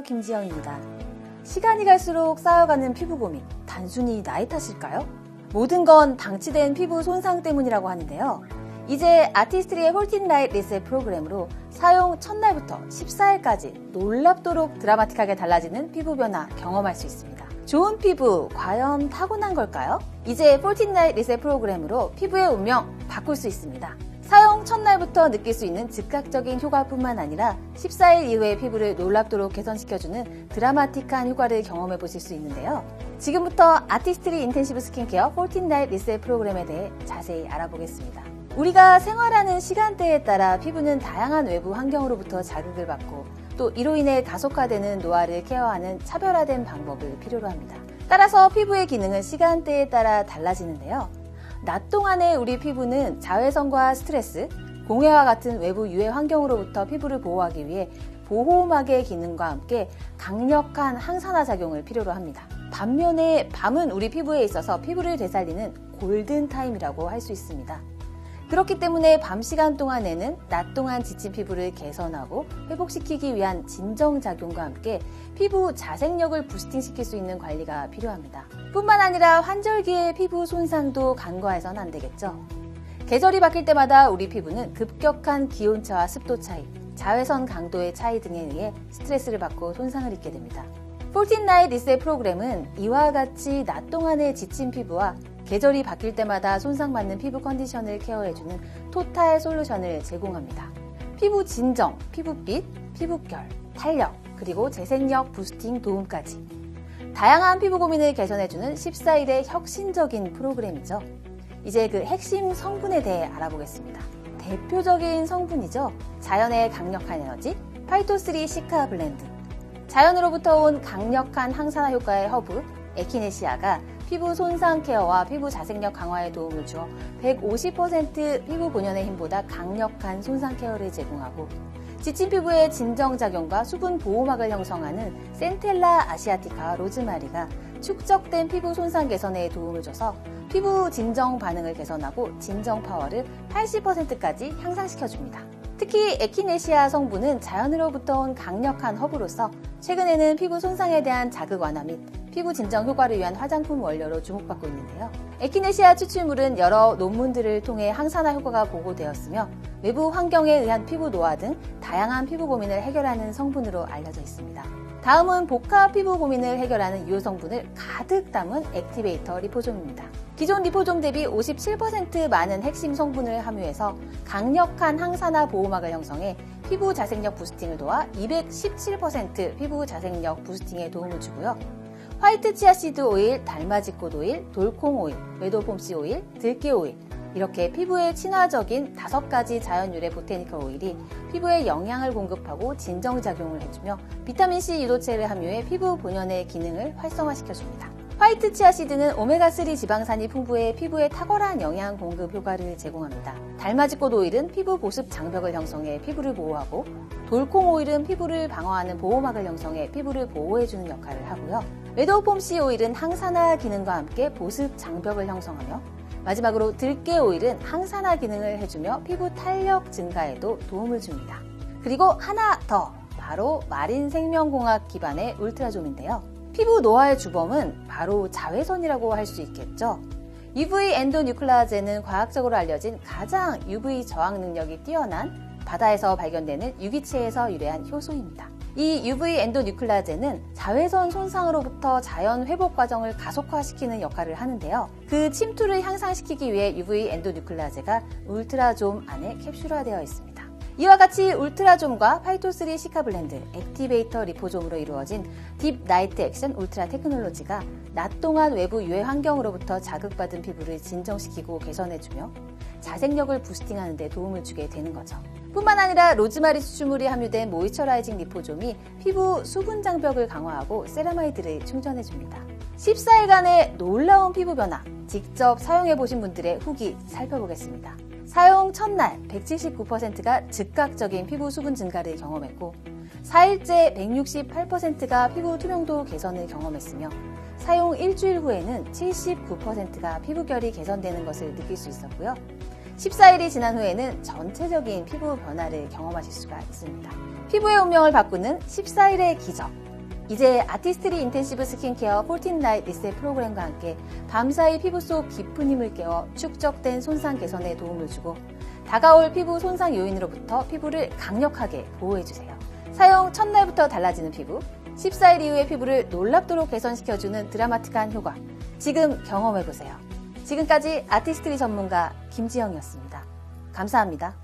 김지영입니다. 시간이 갈수록 쌓여가는 피부 고민, 단순히 나이 탓일까요? 모든 건 방치된 피부 손상 때문이라고 하는데요. 이제 아티스트리의 홀틴 라이트 리셋 프로그램으로 사용 첫날부터 14일까지 놀랍도록 드라마틱하게 달라지는 피부 변화 경험할 수 있습니다. 좋은 피부, 과연 타고난 걸까요? 이제 홀틴 라이트 리셋 프로그램으로 피부의 운명 바꿀 수 있습니다. 사용 첫날부터 느낄 수 있는 즉각적인 효과뿐만 아니라 14일 이후에 피부를 놀랍도록 개선시켜주는 드라마틱한 효과를 경험해 보실 수 있는데요. 지금부터 아티스트리 인텐시브 스킨케어 14 나잇 리셋 프로그램에 대해 자세히 알아보겠습니다. 우리가 생활하는 시간대에 따라 피부는 다양한 외부 환경으로부터 자극을 받고 또 이로 인해 가속화되는 노화를 케어하는 차별화된 방법을 필요로 합니다. 따라서 피부의 기능은 시간대에 따라 달라지는데요. 낮 동안의 우리 피부는 자외선과 스트레스, 공해와 같은 외부 유해 환경으로부터 피부를 보호하기 위해 보호막의 기능과 함께 강력한 항산화 작용을 필요로 합니다. 반면에 밤은 우리 피부에 있어서 피부를 되살리는 골든타임이라고 할 수 있습니다. 그렇기 때문에 밤 시간 동안에는 낮 동안 지친 피부를 개선하고 회복시키기 위한 진정작용과 함께 피부 자생력을 부스팅시킬 수 있는 관리가 필요합니다. 뿐만 아니라 환절기의 피부 손상도 간과해서는 안 되겠죠. 계절이 바뀔 때마다 우리 피부는 급격한 기온차와 습도 차이, 자외선 강도의 차이 등에 의해 스트레스를 받고 손상을 입게 됩니다. 14 나잇 리셋 프로그램은 이와 같이 낮 동안의 지친 피부와 계절이 바뀔 때마다 손상받는 피부 컨디션을 케어해주는 토탈 솔루션을 제공합니다. 피부 진정, 피부빛, 피부결, 탄력, 그리고 재생력 부스팅 도움까지 다양한 피부 고민을 개선해주는 14일의 혁신적인 프로그램이죠. 이제 그 핵심 성분에 대해 알아보겠습니다. 대표적인 성분이죠. 자연의 강력한 에너지, 파이토3 시카 블렌드. 자연으로부터 온 강력한 항산화 효과의 허브, 에키네시아가 피부 손상 케어와 피부 자생력 강화에 도움을 주어 150% 피부 본연의 힘보다 강력한 손상 케어를 제공하고 지친 피부의 진정작용과 수분 보호막을 형성하는 센텔라 아시아티카와 로즈마리가 축적된 피부 손상 개선에 도움을 줘서 피부 진정 반응을 개선하고 진정 파워를 80%까지 향상시켜줍니다. 특히 에키네시아 성분은 자연으로부터 온 강력한 허브로서 최근에는 피부 손상에 대한 자극 완화 및 피부 진정 효과를 위한 화장품 원료로 주목받고 있는데요. 에키네시아 추출물은 여러 논문들을 통해 항산화 효과가 보고되었으며 외부 환경에 의한 피부 노화 등 다양한 피부 고민을 해결하는 성분으로 알려져 있습니다. 다음은 복합 피부 고민을 해결하는 유효 성분을 가득 담은 액티베이터 리포좀입니다. 기존 리포좀 대비 57% 많은 핵심 성분을 함유해서 강력한 항산화 보호막을 형성해 피부 자생력 부스팅을 도와 217% 피부 자생력 부스팅에 도움을 주고요. 화이트 치아씨드 오일, 달맞이꽃 오일, 돌콩 오일, 메도폼씨 오일, 들깨 오일 이렇게 피부에 친화적인 5가지 자연 유래 보테니컬 오일이 피부에 영양을 공급하고 진정작용을 해주며 비타민C 유도체를 함유해 피부 본연의 기능을 활성화시켜줍니다. 화이트 치아씨드는 오메가3 지방산이 풍부해 피부에 탁월한 영양 공급 효과를 제공합니다. 달맞이꽃 오일은 피부 보습 장벽을 형성해 피부를 보호하고 돌콩 오일은 피부를 방어하는 보호막을 형성해 피부를 보호해주는 역할을 하고요. 메도폼씨 오일은 항산화 기능과 함께 보습 장벽을 형성하며 마지막으로 들깨 오일은 항산화 기능을 해주며 피부 탄력 증가에도 도움을 줍니다. 그리고 하나 더, 바로 마린 생명공학 기반의 울트라좀인데요. 피부 노화의 주범은 바로 자외선이라고 할 수 있겠죠. UV 엔도뉴클라제는 과학적으로 알려진 가장 UV 저항 능력이 뛰어난 바다에서 발견되는 유기체에서 유래한 효소입니다. 이 UV 엔도뉴클라제는 자외선 손상으로부터 자연 회복 과정을 가속화시키는 역할을 하는데요. 그 침투를 향상시키기 위해 UV 엔도뉴클라제가 울트라좀 안에 캡슐화되어 있습니다. 이와 같이 울트라좀과 파이토3 시카 블렌드, 액티베이터 리포좀으로 이루어진 딥 나이트 액션 울트라 테크놀로지가 낮 동안 외부 유해 환경으로부터 자극받은 피부를 진정시키고 개선해주며 자생력을 부스팅하는 데 도움을 주게 되는 거죠. 뿐만 아니라 로즈마리 추출물이 함유된 모이처라이징 리포좀이 피부 수분 장벽을 강화하고 세라마이드를 충전해줍니다. 14일간의 놀라운 피부 변화, 직접 사용해보신 분들의 후기 살펴보겠습니다. 사용 첫날 179%가 즉각적인 피부 수분 증가를 경험했고 4일째 168%가 피부 투명도 개선을 경험했으며 사용 일주일 후에는 79%가 피부결이 개선되는 것을 느낄 수 있었고요. 14일이 지난 후에는 전체적인 피부 변화를 경험하실 수가 있습니다. 피부의 운명을 바꾸는 14일의 기적, 이제 아티스트리 인텐시브 스킨케어 14 나잇 리셋 프로그램과 함께 밤사이 피부 속 깊은 힘을 깨워 축적된 손상 개선에 도움을 주고 다가올 피부 손상 요인으로부터 피부를 강력하게 보호해주세요. 사용 첫날부터 달라지는 피부, 14일 이후의 피부를 놀랍도록 개선시켜주는 드라마틱한 효과, 지금 경험해보세요. 지금까지 아티스트리 전문가 김지영이었습니다. 감사합니다.